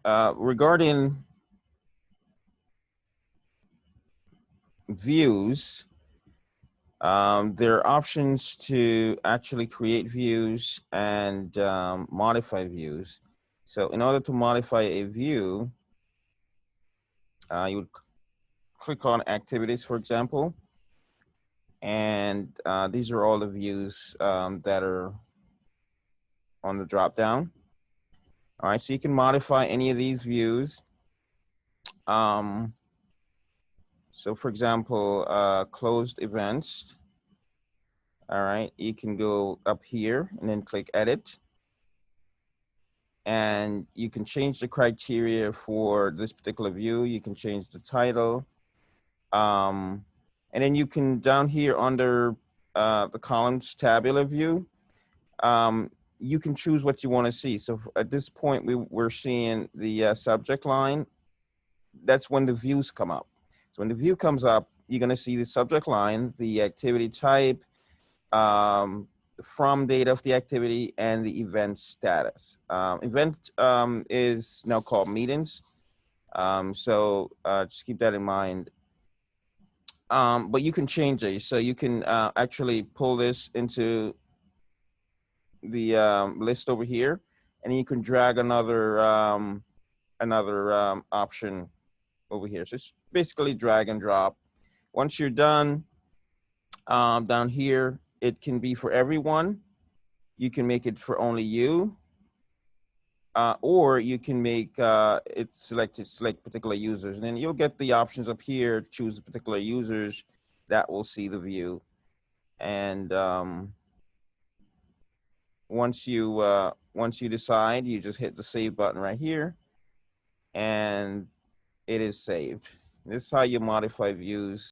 regarding views, there are options to actually create views and modify views. So in order to modify a view, you would click on activities, for example, and these are all the views that are on the drop down. All right, so you can modify any of these views. So for example, closed events. All right, you can go up here and then click edit. And you can change the criteria for this particular view. You can change the title. And then you can, down here under the columns tabular view, you can choose what you want to see. So at this point, we're seeing the subject line. That's when the views come up. So when the view comes up, you're going to see the subject line, the activity type, from data of the activity, and the event status. Event is now called meetings. So just keep that in mind. But you can change it. So you can actually pull this into the list over here, and you can drag another option over here. So it's basically drag and drop. Once you're done, down here, it can be for everyone. You can make it for only you, or you can make it select particular users, and then you'll get the options up here. Choose the particular users that will see the view, and once you decide, you just hit the save button right here, and it is saved. This is how you modify views